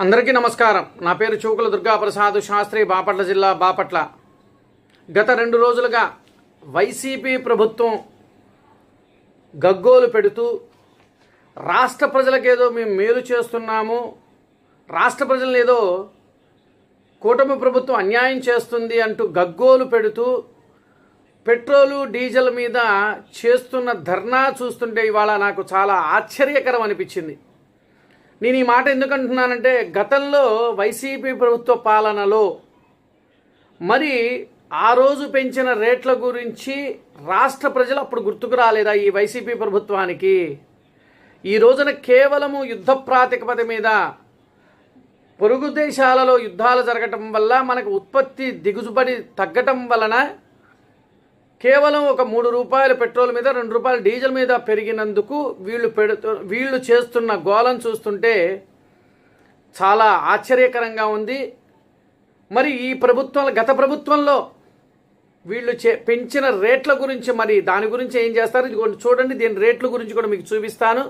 అందరికీ నమస్కారం. నా పేరు చూకుల దుర్గాప్రసాద్ శాస్త్రి, బాపట్ల జిల్లా బాపట్ల. గత 2 రోజులుగా వైసీపీ ప్రభుత్వం గగ్గోలు పెడుతూ రాష్ట్ర ప్రజలకేదో మేము మేలు చేస్తున్నాము, రాష్ట్ర ప్రజలను ఏదో కూటమి ప్రభుత్వం అన్యాయం చేస్తుంది అంటూ గగ్గోలు పెడుతూ పెట్రోలు డీజిల్ మీద చేస్తున్న ధర్నా చూస్తుంటే ఇవాళ నాకు చాలా ఆశ్చర్యకరం అనిపించింది. నేను ఈ మాట ఎందుకు అంటున్నానంటే, గతంలో వైసీపీ ప్రభుత్వ పాలనలో మరి ఆ రోజు పెంచిన రేట్ల గురించి రాష్ట్ర ప్రజలు అప్పుడు గుర్తుకు రాలేదా ఈ వైసీపీ ప్రభుత్వానికి? ఈ రోజున కేవలము యుద్ధ ప్రాతిపదిక మీద పొరుగు దేశాలలో యుద్ధాలు జరగటం వల్ల మనకు ఉత్పత్తి దిగుబడి తగ్గటం వలన కేవలం ఒక ₹3 పెట్రోల్ మీద ₹2 డీజిల్ మీద పెరిగినందుకు వీళ్ళు చేస్తున్న గోలం చూస్తుంటే చాలా ఆశ్చర్యకరంగా ఉంది. మరి ఈ ప్రభుత్వంలో, గత ప్రభుత్వంలో వీళ్ళు పెంచిన రేట్ల గురించి, మరి దాని గురించి ఏం చేస్తారు ఇది చూడండి. దీని రేట్ల గురించి కూడా మీకు చూపిస్తాను.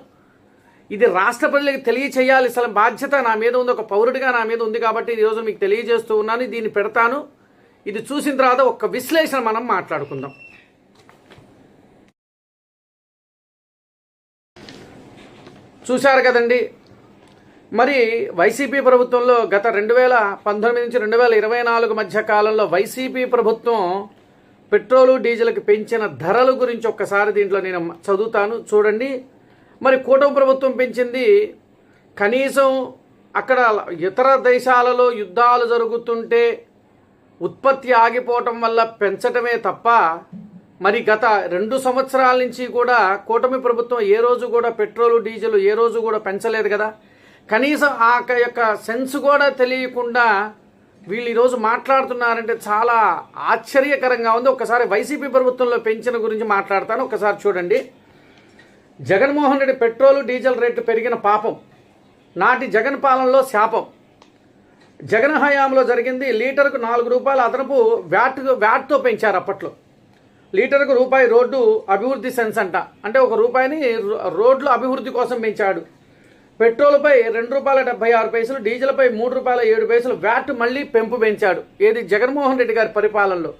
ఇది రాష్ట్ర ప్రజలకు తెలియచేయాలి, అసలు బాధ్యత నా మీద ఉంది, ఒక పౌరుడిగా నా మీద ఉంది కాబట్టి ఈరోజు మీకు తెలియజేస్తూ ఉన్నాను. దీన్ని పెడతాను. ఇది చూసిన తర్వాత ఒక విశ్లేషణ మనం మాట్లాడుకుందాం. చూశారు కదండి, మరి వైసీపీ ప్రభుత్వంలో గత 2019 నుంచి 2024 మధ్య కాలంలో వైసీపీ ప్రభుత్వం పెట్రోలు డీజిల్కి పెంచిన ధరల గురించి ఒక్కసారి దీంట్లో నేను చదువుతాను, చూడండి. మరి కూటమి ప్రభుత్వం పెంచింది కనీసం అక్కడ ఇతర దేశాలలో యుద్ధాలు జరుగుతుంటే ఉత్పత్తి ఆగిపోవటం వల్ల పెంచటమే తప్ప, మరి గత 2 సంవత్సరాల నుంచి కూడా కూటమి ప్రభుత్వం ఏ రోజు కూడా పెట్రోలు డీజిల్ ఏ రోజు కూడా పెంచలేదు కదా. కనీసం ఆ యొక్క సెన్స్ కూడా తెలియకుండా వీళ్ళు ఈరోజు మాట్లాడుతున్నారంటే చాలా ఆశ్చర్యకరంగా ఉంది. ఒకసారి వైసీపీ ప్రభుత్వంలో పెంచిన గురించి మాట్లాడతాను, ఒకసారి చూడండి. Jaganmohan Reddy petrol diesel rate పెరిగిన పాపం, నాటి జగన్ పాలనలో శాపం. జగన్ హయాంలో జరిగింది. లీటర్కు ₹4 అదనపు వ్యాట్తో పెంచారు. అప్పట్లో లీటర్కు ₹1 రోడ్డు అభివృద్ధి సెన్స్ అంట, అంటే ₹1 రోడ్లు అభివృద్ధి కోసం పెంచాడు. పెట్రోల్పై ₹2.76, డీజిల్పై ₹3.07 వ్యాట్ మళ్ళీ పెంచాడు. ఏది జగన్మోహన్ రెడ్డి గారి పరిపాలనలో.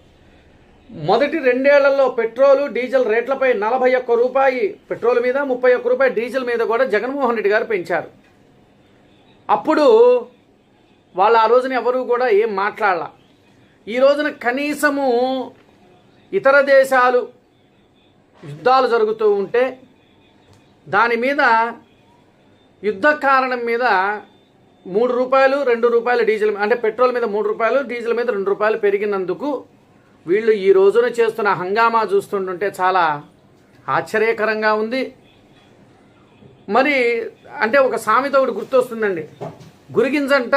మొదటి 2 ఏళ్లలో పెట్రోలు డీజిల్ రేట్లపై ₹41 పెట్రోల్ మీద, ₹31 డీజిల్ మీద కూడా జగన్మోహన్ రెడ్డి గారు పెంచారు. అప్పుడు వాళ్ళు ఆ రోజున ఎవరు కూడా ఏం మాట్లాడాల. ఈ రోజున కనీసము ఇతర దేశాలు యుద్ధాలు జరుగుతూ ఉంటే దాని మీద యుద్ధ కారణం మీద ₹3, డీజిల్, అంటే పెట్రోల్ మీద ₹3, డీజిల్ మీద ₹2 పెరిగినందుకు వీళ్ళు ఈ రోజున చేస్తున్న హంగామా చూస్తుంటుంటే చాలా ఆశ్చర్యకరంగా ఉంది. మరి అంటే ఒక సామెత ఒకటి గుర్తొస్తుందండి, గురిగింజంట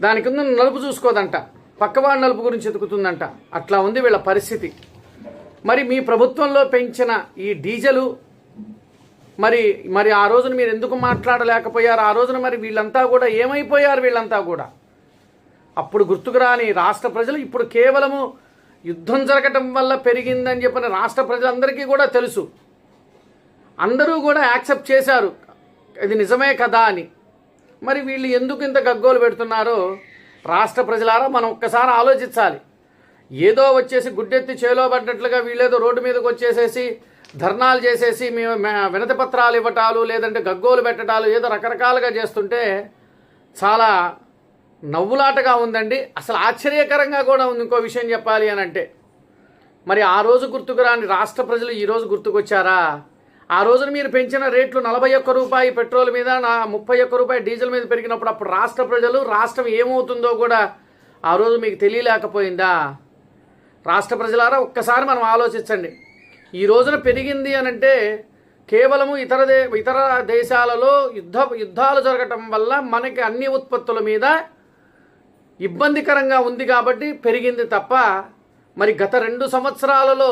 దాని కింద నలుపు చూసుకోదంట, పక్కవాడి నలుపు గురించి ఎతుకుతుందంట. అట్లా ఉంది వీళ్ళ పరిస్థితి. మరి మీ ప్రభుత్వంలో పెంచిన ఈ డీజిలు మరి ఆ రోజున మీరు ఎందుకు మాట్లాడలేకపోయారు? ఆ రోజున మరి వీళ్ళంతా కూడా ఏమైపోయారు? వీళ్ళంతా కూడా అప్పుడు గుర్తుకు రాని రాష్ట్ర ప్రజలు ఇప్పుడు కేవలము యుద్ధం జరగటం వల్ల పెరిగిందని చెప్పిన రాష్ట్ర ప్రజలందరికీ కూడా తెలుసు. అందరూ కూడా యాక్సెప్ట్ చేశారు ఇది నిజమే కదా అని. మరి వీళ్ళు ఎందుకు ఇంత గగ్గోలు పెడుతున్నారో రాష్ట్ర ప్రజలారా మనం ఒక్కసారి ఆలోచించాలి. ఏదో వచ్చేసి గుడ్డెత్తి చేలో పడ్డట్లుగా వీళ్ళేదో రోడ్డు మీదకి వచ్చేసేసి ధర్నాలు చేసేసి మేము వినతి పత్రాలు ఇవ్వటాలు, లేదంటే గగ్గోలు పెట్టడాలు, ఏదో రకరకాలుగా చేస్తుంటే చాలా నవ్వులాటగా ఉందండి. అసలు ఆశ్చర్యకరంగా కూడా ఉంది. ఇంకో విషయం చెప్పాలి అని అంటే, మరి ఆ రోజు గుర్తుకు రాని రాష్ట్ర ప్రజలు ఈరోజు గుర్తుకొచ్చారా? ఆ రోజున మీరు పెంచిన రేట్లు ₹41 పెట్రోల్ మీద, ₹31 డీజిల్ మీద పెరిగినప్పుడు అప్పుడు రాష్ట్ర ప్రజలు, రాష్ట్రం ఏమవుతుందో కూడా ఆ రోజు మీకు తెలియలేకపోయిందా? రాష్ట్ర ప్రజలారా ఒక్కసారి మనం ఆలోచించండి. ఈ రోజున పెరిగింది అని అంటే కేవలము ఇతర దేశాలలో యుద్ధాలు జరగటం వల్ల మనకి అన్ని ఉత్పత్తుల మీద ఇబ్బందికరంగా ఉంది కాబట్టి పెరిగింది తప్ప, మరి గత 2 సంవత్సరాలలో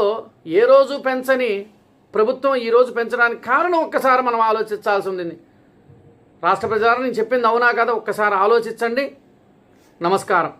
ఏ రోజు పెంచని ప్రభుత్వం ఈ రోజు పెంచడానికి కారణం ఒక్కసారి మనం ఆలోచించాల్సి ఉంది. రాష్ట్ర ప్రజలారా నేను చెప్పింది అవునా కదా? ఒక్కసారి ఆలోచించండి. నమస్కారం.